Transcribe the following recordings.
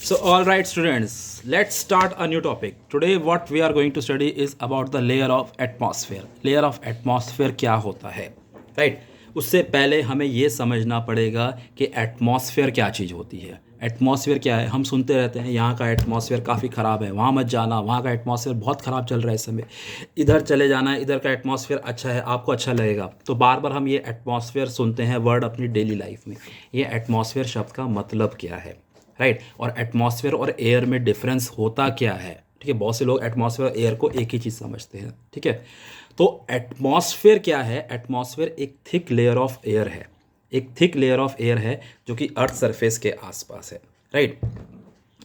So, all right, students, let's start a new topic. Today, what we are going to study is about the layer of atmosphere. Layer of atmosphere क्या होता है, right? उससे पहले हमें ये समझना पड़ेगा कि एटमॉस्फेयर क्या चीज़ होती है. एटमॉस्फेयर क्या है? हम सुनते रहते हैं यहाँ का एटमॉस्फेयर काफ़ी ख़राब है, वहाँ मत जाना, वहाँ का एटमॉस्फेयर बहुत ख़राब चल रहा है इस समय, इधर चले जाना, इधर का एटमॉस्फेयर अच्छा है, आपको अच्छा लगेगा. तो बार बार हम ये एटमॉस्फेयर सुनते हैं वर्ड अपनी डेली लाइफ में. ये एटमॉस्फेयर शब्द का मतलब क्या है, राइट? और एटमॉस्फेयर और एयर में डिफरेंस होता क्या है? ठीक है, बहुत से लोग एटमॉस्फेयर और एयर को एक ही चीज़ समझते हैं. ठीक है, तो एटमॉस्फेयर क्या है? एटमॉस्फेयर एक थिक लेयर ऑफ एयर है, एक थिक लेयर ऑफ एयर है जो कि अर्थ सरफेस के आसपास है, राइट?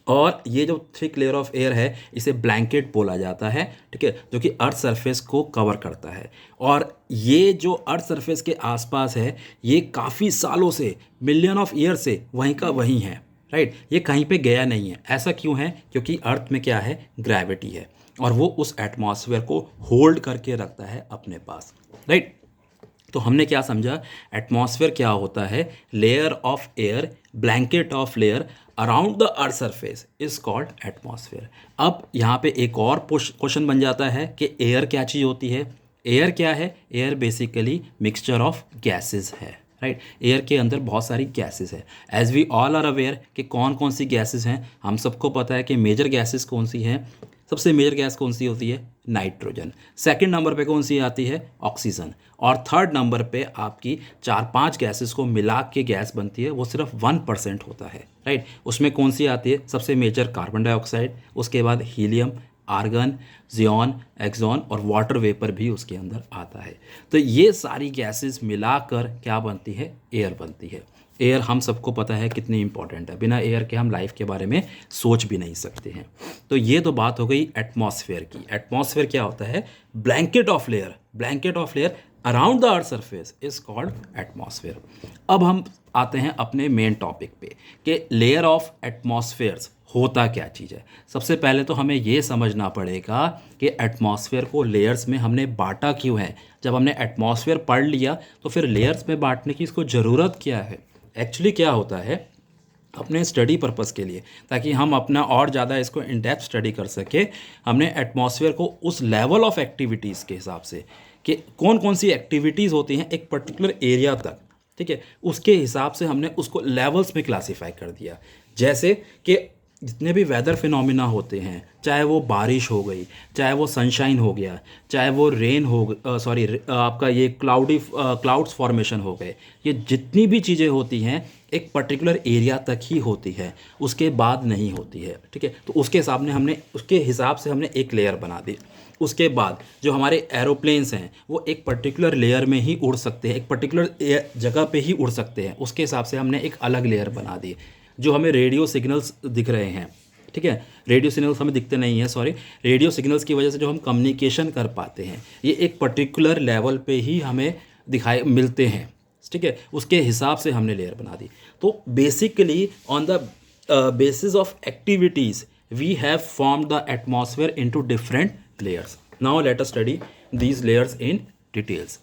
और ये जो थिक लेयर ऑफ एयर है इसे ब्लैंकेट बोला जाता है, ठीक है, जो कि अर्थ सरफेस को कवर करता है. और ये जो अर्थ सरफेस के आसपास है ये काफ़ी सालों से, मिलियन ऑफ ईयर से वहीं का वहीं है, राइट? ये कहीं पे गया नहीं है. ऐसा क्यों है? क्योंकि अर्थ में क्या है? ग्रेविटी है, और वो उस एटमॉस्फेयर को होल्ड करके रखता है अपने पास, राइट? तो हमने क्या समझा? एटमॉस्फेयर क्या होता है? Layer of air, blanket of layer around the earth surface is called atmosphere. अब यहाँ पे एक और क्वेश्चन बन जाता है कि एयर क्या चीज़ होती है? एयर क्या है? Air basically mixture of gases है, राइट? एयर के अंदर बहुत सारी गैसेस है. As we all are aware कि कौन कौन सी गैसेस हैं. हम सबको पता है कि मेजर गैसेस कौन सी हैं. सबसे मेजर गैस कौन सी होती है? नाइट्रोजन. सेकंड नंबर पे कौन सी आती है? ऑक्सीजन. और थर्ड नंबर पे आपकी 4-5 गैसेस को मिला के गैस बनती है, वो सिर्फ 1% होता है, राइट? उसमें कौन सी आती है? सबसे मेजर कार्बन डाइऑक्साइड, उसके बाद हीलियम, आर्गन, जियोन, एक्सॉन और वाटर वेपर भी उसके अंदर आता है. तो ये सारी गैसेस मिलाकर क्या बनती है? एयर बनती है. एयर हम सबको पता है कितनी इंपॉर्टेंट है, बिना एयर के हम लाइफ के बारे में सोच भी नहीं सकते हैं. तो ये तो बात हो गई एटमॉस्फेयर की. एटमॉस्फेयर क्या होता है? Blanket of layer, blanket of layer around the earth surface is called atmosphere. अब हम आते हैं अपने मेन टॉपिक पे कि लेयर ऑफ एटमॉस्फेयर्स होता क्या चीज़ है. सबसे पहले तो हमें ये समझना पड़ेगा कि एटमॉस्फेयर को लेयर्स में हमने बांटा क्यों है. जब हमने एटमॉस्फेयर पढ़ लिया तो फिर लेयर्स में बांटने की इसको ज़रूरत क्या है? एक्चुअली क्या होता है, अपने स्टडी पर्पस के लिए, ताकि हम अपना और ज़्यादा इसको इन डेप्थ स्टडी कर सके, हमने एटमॉस्फेयर को उस लेवल ऑफ एक्टिविटीज़ के हिसाब से कि कौन कौन सी एक्टिविटीज़ होती हैं एक पर्टिकुलर एरिया तक, ठीक है, उसके हिसाब से हमने उसको लेवल्स में क्लासीफाई कर दिया. जैसे कि जितने भी वेदर फिनोमिना होते हैं, चाहे वो बारिश हो गई, चाहे वो सनशाइन हो गया, चाहे वो रेन हो आपका ये क्लाउड्स फॉर्मेशन हो गए, ये जितनी भी चीज़ें होती हैं एक पर्टिकुलर एरिया तक ही होती है, उसके बाद नहीं होती है. ठीक है, तो उसके हिसाब से हमने एक लेयर बना दी. उसके बाद जो हमारे एरोप्लेन्स हैं वो एक पर्टिकुलर लेयर में ही उड़ सकते हैं, एक पर्टिकुलर जगह पे ही उड़ सकते हैं, उसके हिसाब से हमने एक अलग लेयर बना दी. जो हमें रेडियो सिग्नल्स दिख रहे हैं, ठीक है, रेडियो सिग्नल्स हमें दिखते नहीं हैं, सॉरी, रेडियो सिग्नल्स की वजह से जो हम कम्युनिकेशन कर पाते हैं ये एक पर्टिकुलर लेवल पे ही हमें दिखाई मिलते हैं. ठीक है, उसके हिसाब से हमने लेयर बना दी. तो basically on the basis of activities we have formed the atmosphere into different layers. Now let us study these layers in details.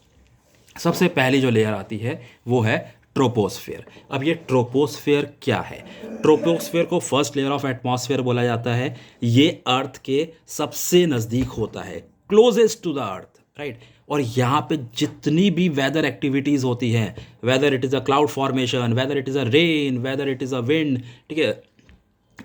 सबसे पहली जो लेयर आती है वो है ट्रोपोस्फेयर. अब ये ट्रोपोस्फेयर क्या है? ट्रोपोस्फेयर को फर्स्ट लेयर ऑफ एटमॉस्फेयर बोला जाता है. ये अर्थ के सबसे नज़दीक होता है, closest to the earth, right? और यहाँ पे जितनी भी वेदर एक्टिविटीज़ होती हैं, whether it is a cloud formation, whether it is a rain, whether it is a wind, ठीक है,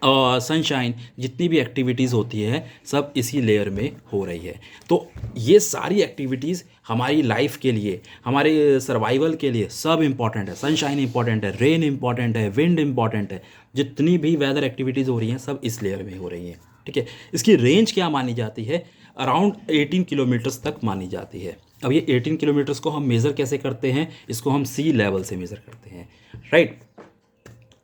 सनशाइन, जितनी भी एक्टिविटीज़ होती है सब इसी लेयर में हो रही है. तो ये सारी एक्टिविटीज़ हमारी लाइफ के लिए, हमारे सर्वाइवल के लिए सब इम्पॉर्टेंट है. सनशाइन इम्पॉर्टेंट है, रेन इम्पॉर्टेंट है, विंड इम्पॉर्टेंट है, जितनी भी वेदर एक्टिविटीज़ हो रही हैं सब इस लेयर में हो रही हैं. ठीक है, इसकी रेंज क्या मानी जाती है? अराउंड 18 किलोमीटर्स तक मानी जाती है. अब ये 18 किलोमीटर्स को हम मेज़र कैसे करते हैं? इसको हम सी लेवल से मेज़र करते हैं, राइट?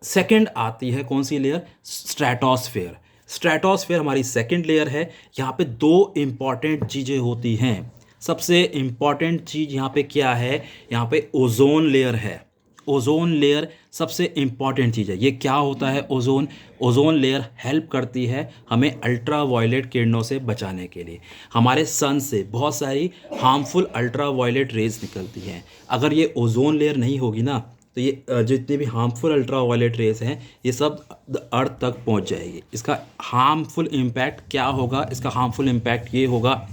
सेकंड आती है कौन सी लेयर? स्ट्रेटोस्फेयर. स्ट्रेटोस्फेयर हमारी सेकंड लेयर है. यहाँ पे दो इम्पॉर्टेंट चीज़ें होती हैं. सबसे इम्पॉर्टेंट चीज़ यहाँ पे क्या है? यहाँ पे ओजोन लेयर है. ओजोन लेयर सबसे इम्पॉर्टेंट चीज़ है. ये क्या होता है ओजोन? ओजोन लेयर हेल्प करती है हमें अल्ट्रा वायलेट किरणों से बचाने के लिए. हमारे सन से बहुत सारी हार्मफुल अल्ट्रा वायलेट रेज निकलती हैं. अगर ये ओजोन लेयर नहीं होगी ना तो ये जितने भी हार्मफुल अल्ट्रा वायलेट रेस हैं ये सब अर्थ तक पहुंच जाएगी। इसका हार्मफुल इम्पैक्ट क्या होगा? इसका हार्मफुल इम्पैक्ट ये होगा,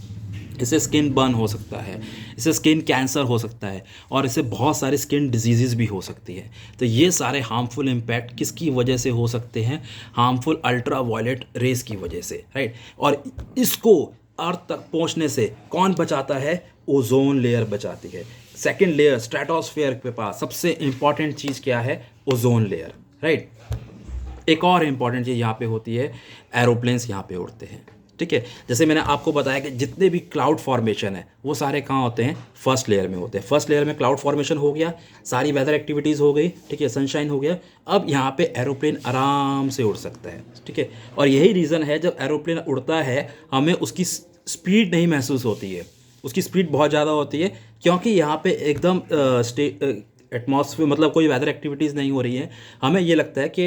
इससे स्किन बर्न हो सकता है, इससे स्किन कैंसर हो सकता है, और इससे बहुत सारी स्किन डिजीज़ भी हो सकती है। तो ये सारे हार्मफुल इम्पैक्ट किसकी वजह से हो सकते हैं? हार्मफुल अल्ट्रा वायलेट रेस की वजह से, राइट। और इसको अर्थ तक पहुंचने से कौन बचाता है? ओजोन लेयर बचाती है। सेकेंड लेयर स्ट्रेटोस्फेयर के पास सबसे इंपॉर्टेंट चीज़ क्या है? Ozone layer, right. एक और इम्पॉर्टेंट चीज़ यहाँ पे होती है, एरोप्लेन्स यहाँ पे उड़ते हैं, ठीक है। जैसे मैंने आपको बताया कि जितने भी क्लाउड फॉर्मेशन है वो सारे कहाँ होते हैं? फर्स्ट लेयर में होते हैं। फर्स्ट लेयर में क्लाउड फॉर्मेशन हो गया, सारी वेदर एक्टिविटीज़ हो गई, ठीक है, सनशाइन हो गया। अब यहाँ पे एरोप्लेन आराम से उड़ सकता है, ठीक है। और यही रीज़न है जब एरोप्लेन उड़ता है हमें उसकी स्पीड नहीं महसूस होती है, उसकी स्पीड बहुत ज़्यादा होती है, क्योंकि यहाँ पे एकदम एटमॉस्फेयर मतलब कोई वेदर एक्टिविटीज़ नहीं हो रही है। हमें ये लगता है कि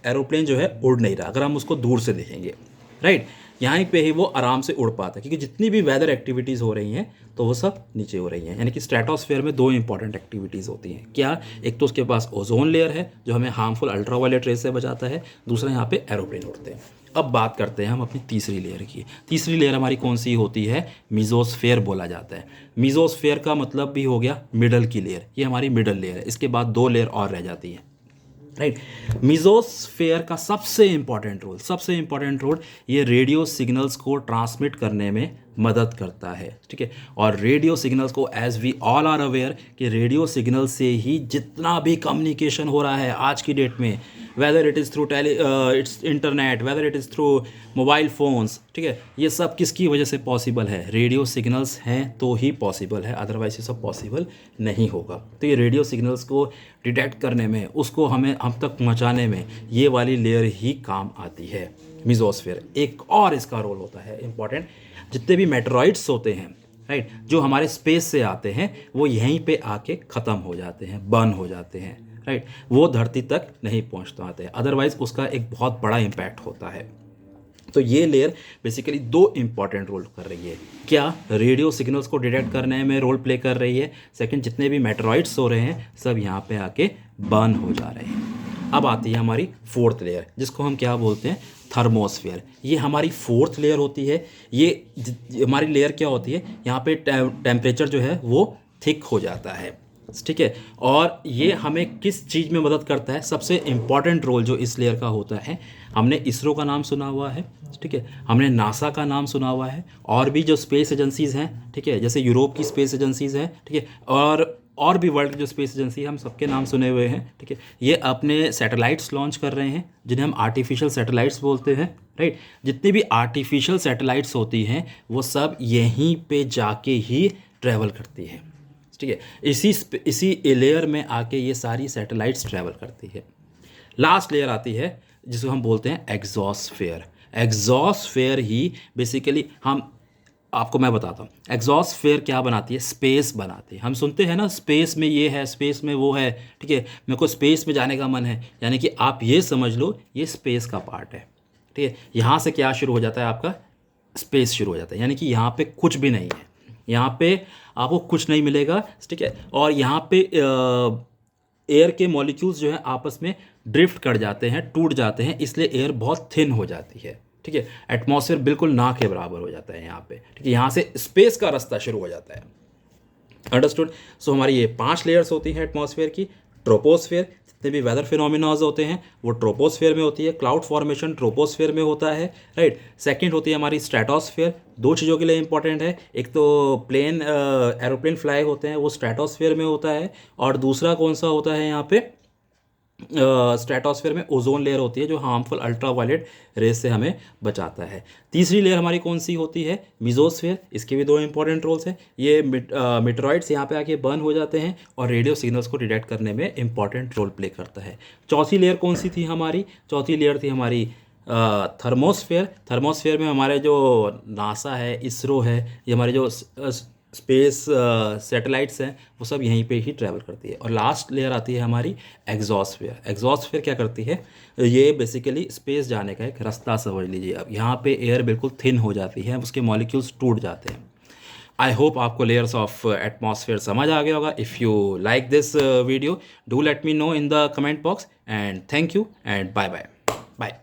एरोप्लेन जो है उड़ नहीं रहा अगर हम उसको दूर से देखेंगे, राइट। यहाँ पे ही वो आराम से उड़ पाता है, क्योंकि जितनी भी वेदर एक्टिविटीज़ हो रही हैं तो वो सब नीचे हो रही हैं। यानी कि स्ट्रेटोस्फेयर में दो इंपॉर्टेंट एक्टिविटीज़ होती हैं। क्या? एक तो उसके पास ओजोन लेयर है जो हमें हार्मफुल अल्ट्रावायलेट रेस से बचाता है, दूसरा यहाँ पे एरोप्लेन उड़ते हैं। अब बात करते हैं हम अपनी तीसरी लेयर की। तीसरी लेयर हमारी कौन सी होती है? मीजोस्फेयर बोला जाता है। मीजोस्फेयर का मतलब भी हो गया मिडल की लेयर, ये हमारी मिडल लेयर है। इसके बाद दो लेयर और रह जाती है, राइट। मीजोस्फेयर का सबसे इंपॉर्टेंट रोल ये रेडियो सिग्नल्स को ट्रांसमिट करने में मदद करता है, ठीक है। और रेडियो सिग्नल्स को, as we all are aware कि रेडियो सिग्नल से ही जितना भी कम्युनिकेशन हो रहा है आज की डेट में, weather it is through it's internet, weather it is through mobile phones, ठीक है, ये सब किसकी वजह से पॉसिबल है? रेडियो सिग्नल्स हैं तो ही पॉसिबल है, अदरवाइज ये सब पॉसिबल नहीं होगा। तो ये रेडियो सिग्नल्स को डिटेक्ट करने में, उसको हम तक पहुंचाने में ये वाली लेयर ही काम आती है, मीजोस्फेयर। एक और इसका रोल होता है इंपॉर्टेंट, जितने भी मेटेरॉइड्स होते हैं, राइट, जो हमारे स्पेस से आते हैं वो यहीं पे आके ख़त्म हो जाते हैं, बर्न हो जाते हैं, राइट। वो धरती तक नहीं पहुंच पाते, अदरवाइज उसका एक बहुत बड़ा इम्पैक्ट होता है। तो ये लेयर बेसिकली दो इंपॉर्टेंट रोल कर रही है। क्या? रेडियो सिग्नल्स को डिटेक्ट करने में रोल प्ले कर रही है। सेकंड, जितने भी मेटेरॉइड्स हो रहे हैं सब यहाँ पे आके बर्न हो जा रहे हैं। अब आती है हमारी फोर्थ लेयर, जिसको हम क्या बोलते हैं? थर्मोस्फेयर। ये हमारी फोर्थ लेयर होती है। ये हमारी लेयर क्या होती है? यहाँ पे टेम्परेचर जो है वो थिक हो जाता है, ठीक है। और ये हमें किस चीज़ में मदद करता है? सबसे इम्पॉर्टेंट रोल जो इस लेयर का होता है, हमने इसरो का नाम सुना हुआ है, ठीक है, हमने नासा का नाम सुना हुआ है, और भी जो स्पेस एजेंसीज़ हैं, ठीक है, जैसे यूरोप की स्पेस एजेंसीज़ हैं, ठीक है, और भी वर्ल्ड की जो स्पेस एजेंसी है हम सबके नाम सुने हुए हैं, ठीक है। ये अपने सैटेलाइट्स लॉन्च कर रहे हैं जिन्हें हम आर्टिफिशियल सैटेलाइट्स बोलते हैं, राइट। जितनी भी आर्टिफिशियल सैटेलाइट्स होती हैं वो सब यहीं पे जाके ही ट्रैवल करती हैं, ठीक है। इसी लेयर में आके ये सारी सैटेलाइट्स ट्रैवल करती है। लास्ट लेयर आती है जिसको हम बोलते हैं एग्जॉस्फेयर। एग्जॉस्फेयर ही बेसिकली आपको मैं बताता हूँ एग्जॉस्फेयर क्या बनाती है? स्पेस बनाती है। हम सुनते हैं ना, स्पेस में ये है, स्पेस में वो है, ठीक है, मेरे को स्पेस में जाने का मन है, यानी कि आप ये समझ लो ये स्पेस का पार्ट है, ठीक है। यहाँ से क्या शुरू हो जाता है? आपका स्पेस शुरू हो जाता है, यानी कि यहाँ पे कुछ भी नहीं है, यहाँ पे आपको कुछ नहीं मिलेगा, ठीक है। और यहाँ पे एयर के मॉलिक्यूल्स जो है आपस में ड्रिफ्ट कर जाते हैं, टूट जाते हैं, इसलिए एयर बहुत थिन हो जाती है, ठीक है। एटमॉस्फेयर बिल्कुल ना के बराबर हो जाता है यहाँ पे, ठीक है। यहाँ से स्पेस का रास्ता शुरू हो जाता है, अंडरस्टूड। सो हमारी ये 5 लेयर्स होती हैं एटमॉस्फेयर की। ट्रोपोस्फेयर, जितने भी वेदर फिनोमिनाज होते हैं वो ट्रोपोस्फेयर में होती है। क्लाउड फॉर्मेशन ट्रोपोस्फेयर में होता है, राइट। सेकंड होती है हमारी स्ट्रेटोस्फेयर। दो चीज़ों के लिए इंपॉर्टेंट है, एक तो एरोप्लेन फ्लाई होते हैं वो स्ट्रेटोस्फेयर में होता है, और दूसरा कौन सा होता है यहाँ पे? स्ट्रेटोस्फेयर में ओजोन लेयर होती है जो हार्मफुल अल्ट्रावायलेट रेस से हमें बचाता है। तीसरी लेयर हमारी कौन सी होती है? मीजोस्फेयर। इसके भी दो इंपॉर्टेंट रोल्स हैं। ये मेटेरॉइड्स यहाँ पे आके बर्न हो जाते हैं और रेडियो सिग्नल्स को डिटेक्ट करने में इंपॉर्टेंट रोल प्ले करता है। चौथी लेयर कौन सी थी हमारी? चौथी लेयर थी हमारी थर्मोस्फेयर। थर्मोस्फेयर में हमारे जो नासा है, इसरो है, ये हमारे जो स्पेस सैटेलाइट्स हैं वो सब यहीं पे ही ट्रैवल करती है। और लास्ट लेयर आती है हमारी एग्जॉस्फेयर। एग्जॉस्फेयर क्या करती है? ये बेसिकली स्पेस जाने का एक रास्ता समझ लीजिए। अब यहाँ पे एयर बिल्कुल थिन हो जाती है, उसके मॉलिक्यूल्स टूट जाते हैं। आई होप आपको लेयर्स ऑफ एटमॉस्फेयर समझ आ गया होगा. If you like this video, do let me know in the comment box, and thank you and bye bye. Bye.